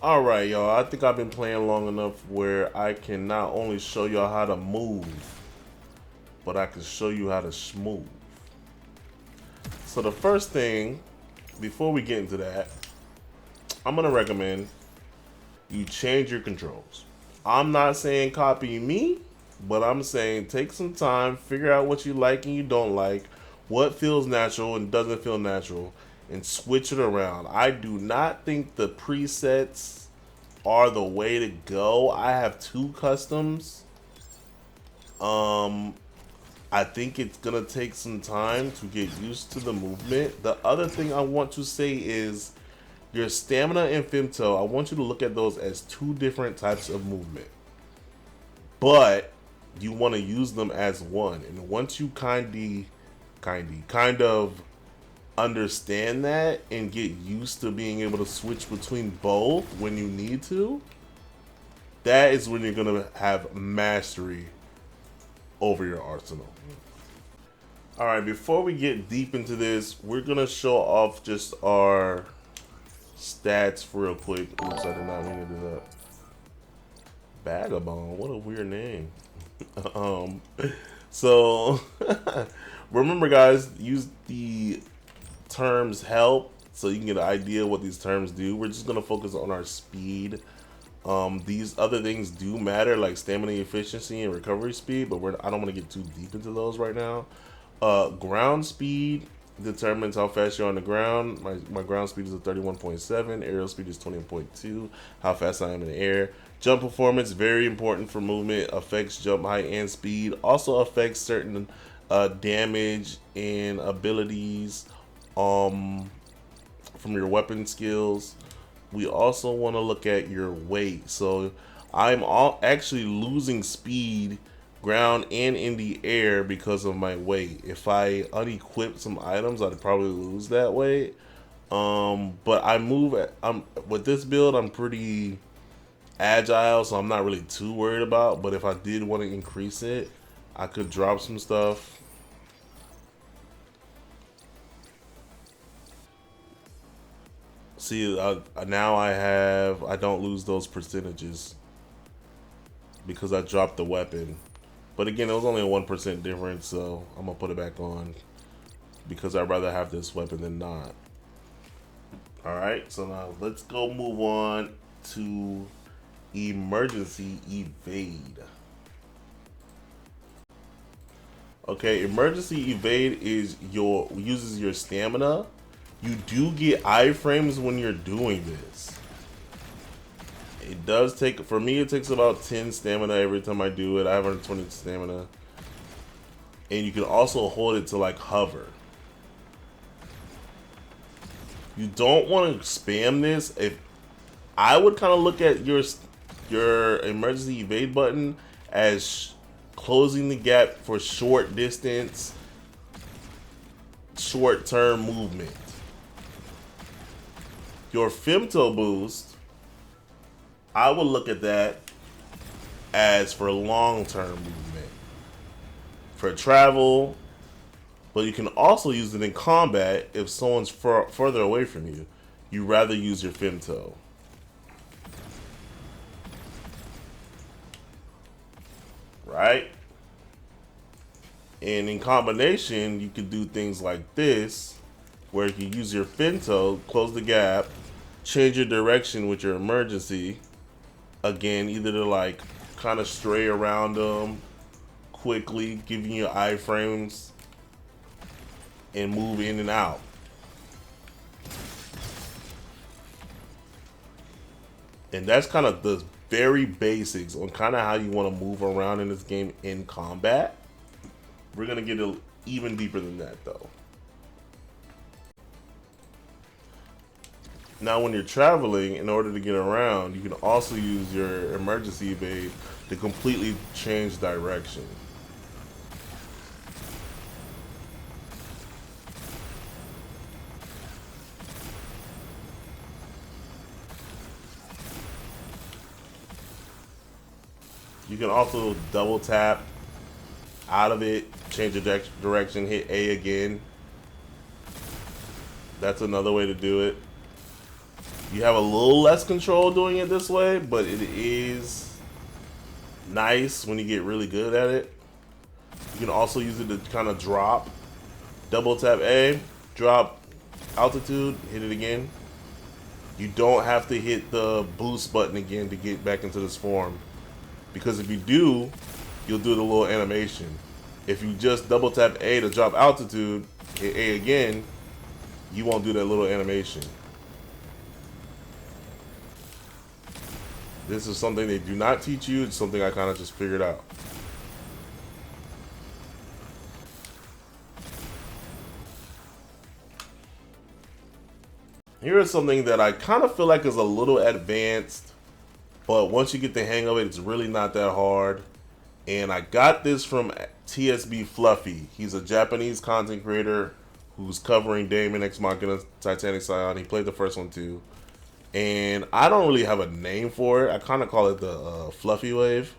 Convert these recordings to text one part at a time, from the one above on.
Alright, y'all. I think I've been playing long enough where I can not only show y'all how to move, but I can show you how to schmooze. So the first thing, before we get into that, I'm going to recommend you change your controls. I'm not saying copy me, but I'm saying take some time, figure out what you like and you don't like, what feels natural and doesn't feel natural, and switch it around. I do not think the presets are the way to go. I have two customs. I think it's gonna take some time to get used to the movement. The other thing I want to say is your stamina and Femto, I want you to look at those as two different types of movement. But you want to use them as one. And once you kind of understand that and get used to being able to switch between both when you need to, that is when you're gonna have mastery over your arsenal. Alright, before we get deep into this, we're gonna show off just our stats real quick. Oops, I did not mean to do that. Vagabond, what a weird name. So remember guys, use the terms help so you can get an idea what these terms do. We're just gonna focus on our speed. These other things do matter, like stamina efficiency and recovery speed, but I don't want to get too deep into those right now. Ground speed determines how fast you're on the ground. My ground speed is a 31.7, aerial speed is 20.2, how fast I am in the air. Jump performance, very important for movement, affects jump height and speed, also affects certain damage and abilities from your weapon skills. We also want to look at your weight. So I'm actually losing speed ground and in the air because of my weight. If I unequip some items, I'd probably lose that weight. But I move with this build, I'm pretty agile, so I'm not really too worried about. But if I did want to increase it, I could drop some stuff. See, now I don't lose those percentages because I dropped the weapon. But again, it was only a 1% difference, so I'm gonna put it back on because I'd rather have this weapon than not. Alright, so now let's go move on to emergency evade. Okay, emergency evade uses your stamina. You do get iframes when you're doing this. It does take, for me it takes about 10 stamina every time I do it. I have 120 stamina. And you can also hold it to like hover. You don't want to spam this. If I would kind of look at your emergency evade button as closing the gap for short distance, short term movement. Your Femto boost, I would look at that as for long-term movement, for travel, but you can also use it in combat if someone's further away from you. You rather use your Femto. Right? And in combination, you could do things like this, where you use your Femto, close the gap, change your direction with your emergency. Again, either to like kind of stray around them quickly, giving you iframes, and move in and out. And that's kind of the very basics on kind of how you want to move around in this game in combat. We're gonna get even deeper than that though. Now when you're traveling, in order to get around, you can also use your emergency evade to completely change direction. You can also double tap out of it, change the direction, hit A again. That's another way to do it. You have a little less control doing it this way, but it is nice when you get really good at it. You can also use it to kind of drop. Double tap A, drop altitude, hit it again. You don't have to hit the boost button again to get back into this form. Because if you do, you'll do the little animation. If you just double tap A to drop altitude, hit A again, you won't do that little animation. This is something they do not teach you. It's something I kind of just figured out. Here is something that I kind of feel like is a little advanced, but once you get the hang of it, it's really not that hard. And I got this from TSB Fluffy. He's a Japanese content creator who's covering Daemon, Ex Machina, Titanic, Scion. He played the first one too. And I don't really have a name for it. I kind of call it the Fluffy Wave.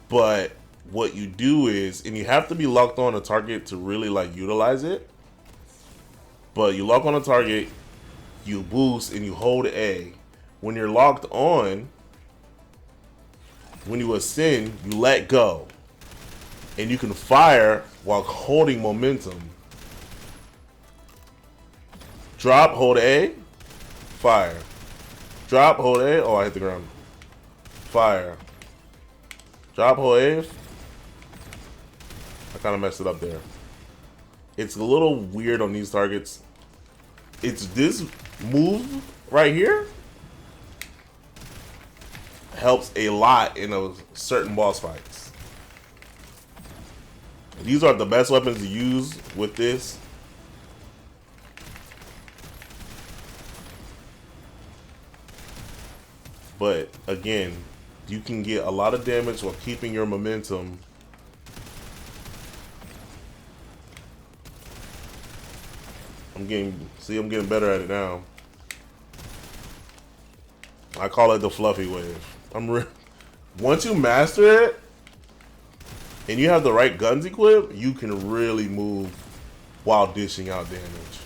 But what you do is, and you have to be locked on a target to really like utilize it. But you lock on a target, you boost, and you hold A. When you're locked on, when you ascend, you let go. And you can fire while holding momentum. Drop, hold A, fire. Drop, hold A. Oh, I hit the ground. Fire. Drop, hold A. I kind of messed it up there. It's a little weird on these targets. It's this move right here helps a lot in a certain boss fights. These are the best weapons to use with this. But again, you can get a lot of damage while keeping your momentum. I'm getting better at it now. I call it the Fluffy Wave. Once you master it, and you have the right guns equipped, you can really move while dishing out damage.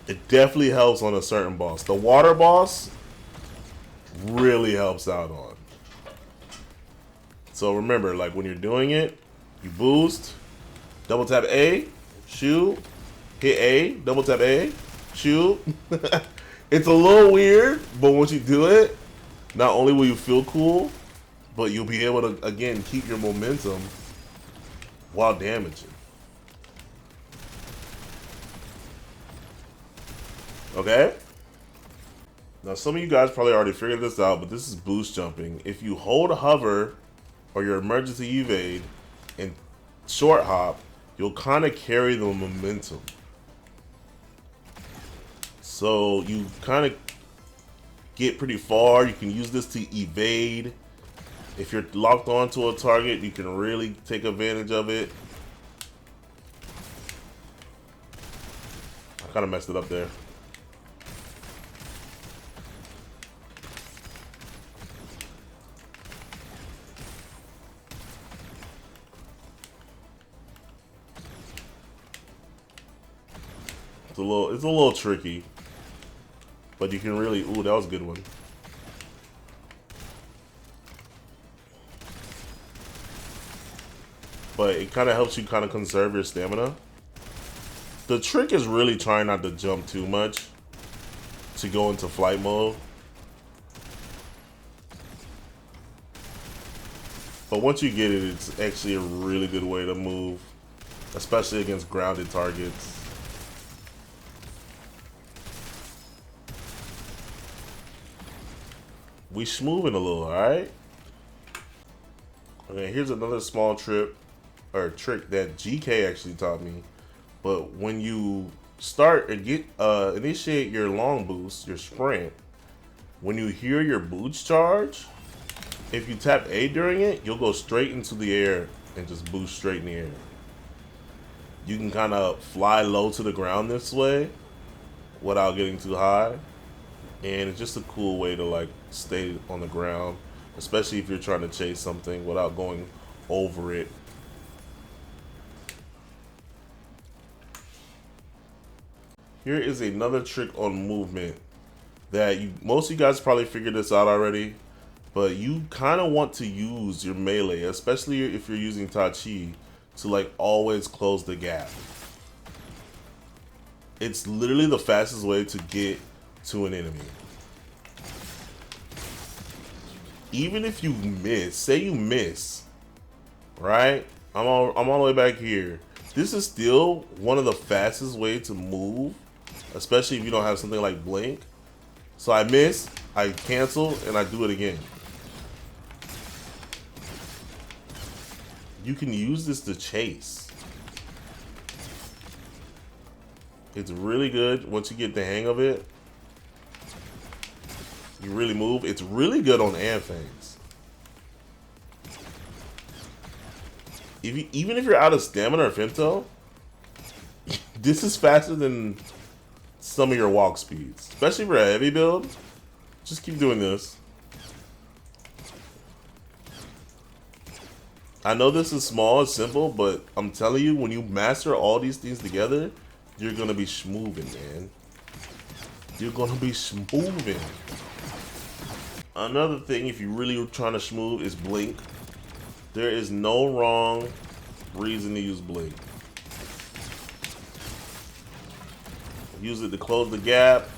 It definitely helps on a certain boss. The water boss really helps out on. So remember, like when you're doing it, you boost, double tap A, shoot, hit A, double tap A, shoot. It's a little weird, but once you do it, not only will you feel cool, but you'll be able to, again, keep your momentum while damaging. Okay? Now, some of you guys probably already figured this out, but this is boost jumping. If you hold hover or your emergency evade and short hop, you'll kind of carry the momentum. So you kind of get pretty far. You can use this to evade. If you're locked onto a target, you can really take advantage of it. I kind of messed it up there. It's a little tricky. But you can really, ooh, that was a good one. But it kind of helps you kind of conserve your stamina. The trick is really trying not to jump too much to go into flight mode. But once you get it, it's actually a really good way to move, especially against grounded targets. We schmoovin' a little, alright? Okay, here's another small trick that GK actually taught me. But when you start and initiate your long boost, your sprint, when you hear your boots charge, if you tap A during it, you'll go straight into the air and just boost straight in the air. You can kind of fly low to the ground this way without getting too high. And it's just a cool way to like stay on the ground, especially if you're trying to chase something without going over it. Here is another trick on movement that most of you guys probably figured this out already, but you kind of want to use your melee, especially if you're using Tai Chi, to like always close the gap. It's literally the fastest way to get to an enemy. Even if you miss, say you miss, right? I'm all the way back here. This is still one of the fastest ways to move, especially if you don't have something like blink. So I miss, I cancel, and I do it again. You can use this to chase. It's really good once you get the hang of it. You really move. It's really good on Anfangs. Even if you're out of stamina or Femto, this is faster than some of your walk speeds. Especially for a heavy build. Just keep doing this. I know this is small and simple, but I'm telling you, when you master all these things together, you're gonna be schmoovin', man. You're gonna be schmoovin'. Another thing, if you're really trying to schmoove, is blink. There is no wrong reason to use blink. Use it to close the gap,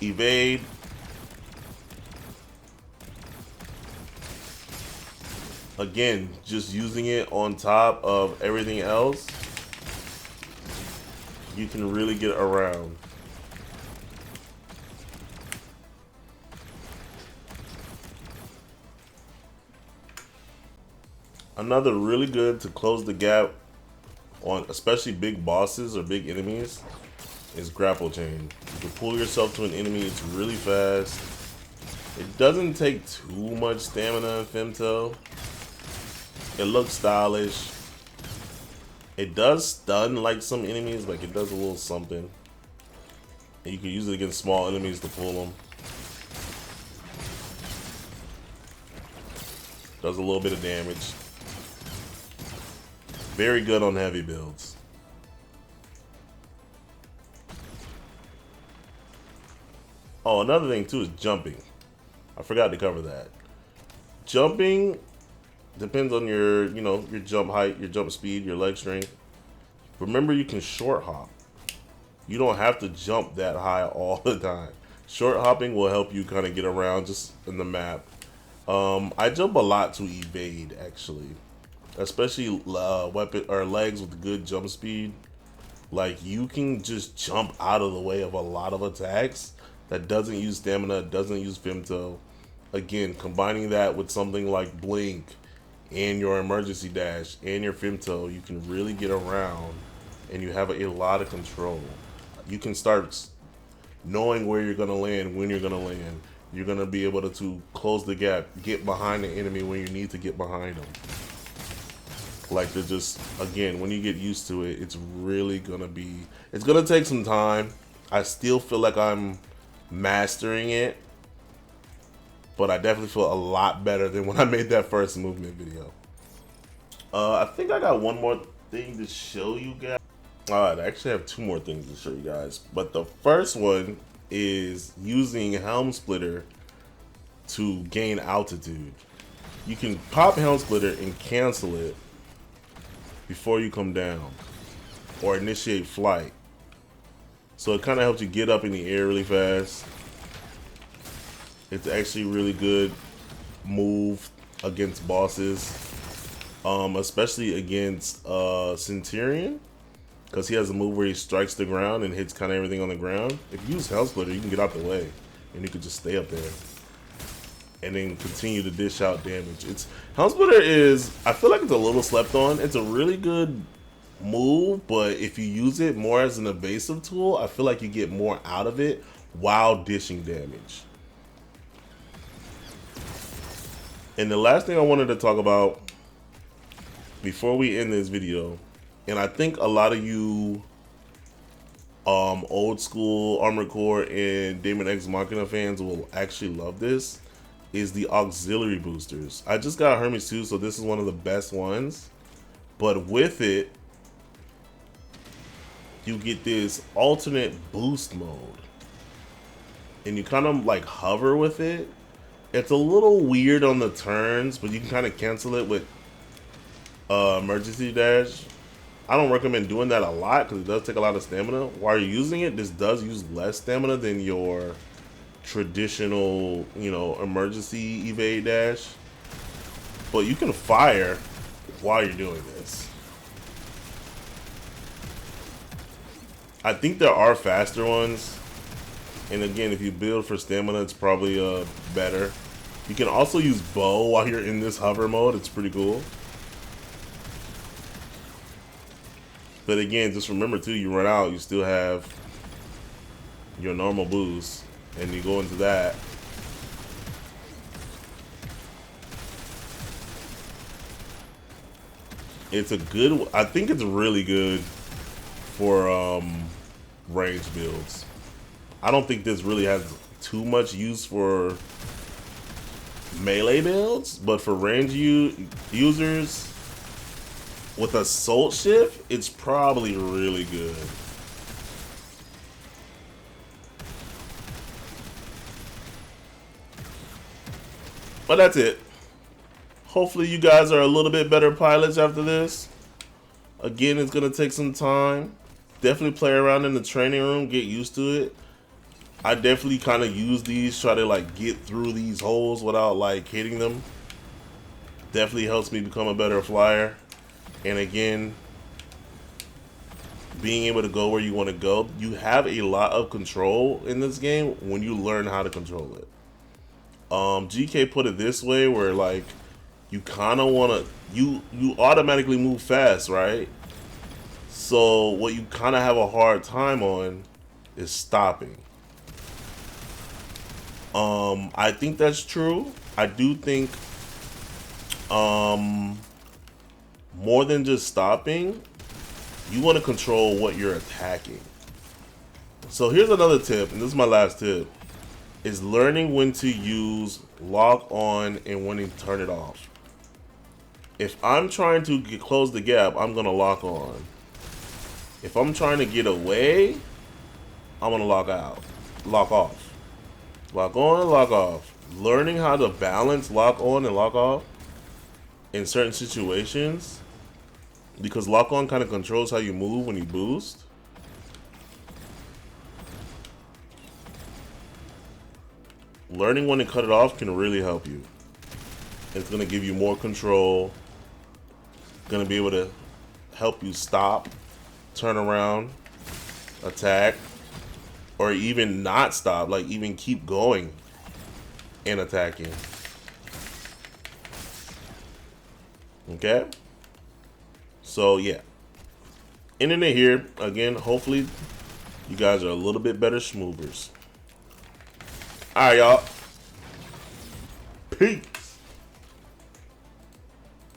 evade. Again, just using it on top of everything else, you can really get around. Another really good to close the gap on especially big bosses or big enemies is Grapple Chain. You can pull yourself to an enemy, it's really fast. It doesn't take too much stamina in Femto. It looks stylish. It does stun like some enemies, like it does a little something. And you can use it against small enemies to pull them. Does a little bit of damage. Very good on heavy builds. Oh, another thing too is jumping. I forgot to cover that. Jumping depends on your, your jump height, your jump speed, your leg strength. Remember, you can short hop. You don't have to jump that high all the time. Short hopping will help you kind of get around just in the map. I jump a lot to evade, actually. Especially weapon or legs with good jump speed. Like, you can just jump out of the way of a lot of attacks that doesn't use stamina, doesn't use Femto. Again, combining that with something like blink and your emergency dash and your Femto, you can really get around and you have a lot of control. You can start knowing where you're gonna land, when you're gonna land. You're gonna be able to close the gap, get behind the enemy when you need to get behind them. Like, they're just, again, when you get used to it, it's really gonna be, it's gonna take some time. I still feel like I'm mastering it, but I definitely feel a lot better than when I made that first movement video. I think I got one more thing to show you guys. Alright, I actually have two more things to show you guys. But the first one is using Helmsplitter to gain altitude. You can pop Helmsplitter and cancel it before you come down, or initiate flight. So it kind of helps you get up in the air really fast. It's actually really good move against bosses, especially against Centurion, because he has a move where he strikes the ground and hits kind of everything on the ground. If you use Helmsplitter, you can get out the way and you can just stay up there and then continue to dish out damage. Helmsplitter is, I feel like it's a little slept on. It's a really good move, but if you use it more as an evasive tool, I feel like you get more out of it while dishing damage. And the last thing I wanted to talk about before we end this video, and I think a lot of you old school Armored Core and Daemon X Machina fans will actually love this, is the auxiliary boosters. I just got Hermes 2, so this is one of the best ones. But with it, you get this alternate boost mode. And you kind of like hover with it. It's a little weird on the turns, but you can kind of cancel it with emergency dash. I don't recommend doing that a lot because it does take a lot of stamina. While you're using it, this does use less stamina than your traditional, you know, emergency evade dash. But you can fire while you're doing this. I think there are faster ones. And again, if you build for stamina, it's probably better. You can also use bow while you're in this hover mode. It's pretty cool. But again, just remember too, you run out, you still have your normal boost. And you go into that. It's a good, I think it's really good for range builds. I don't think this really has too much use for melee builds, but for range users with assault shift, it's probably really good. But that's it. Hopefully you guys are a little bit better pilots after this. Again, it's going to take some time. Definitely play around in the training room, get used to it. I definitely kind of use these, try to like get through these holes without like hitting them. Definitely helps me become a better flyer. And again, being able to go where you want to go, you have a lot of control in this game when you learn how to control it. GK put it this way where like you kind of want to, you automatically move fast, right? So what you kind of have a hard time on is stopping. I think that's true. I do think more than just stopping, you want to control what you're attacking. So here's another tip, and this is my last tip, is learning when to use lock on and when to turn it off. If I'm trying to close the gap, I'm gonna lock on. If I'm trying to get away, I'm gonna lock out, lock off. Lock on and lock off. Learning how to balance lock on and lock off in certain situations, because lock on kind of controls how you move when you boost. Learning when to cut it off can really help you. It's going to give you more control. Going to be able to help you stop, turn around, attack, or even not stop, like even keep going and attacking. Okay? So yeah. Ending it here. Again, hopefully you guys are a little bit better schmoovers. Alright, y'all. Peace.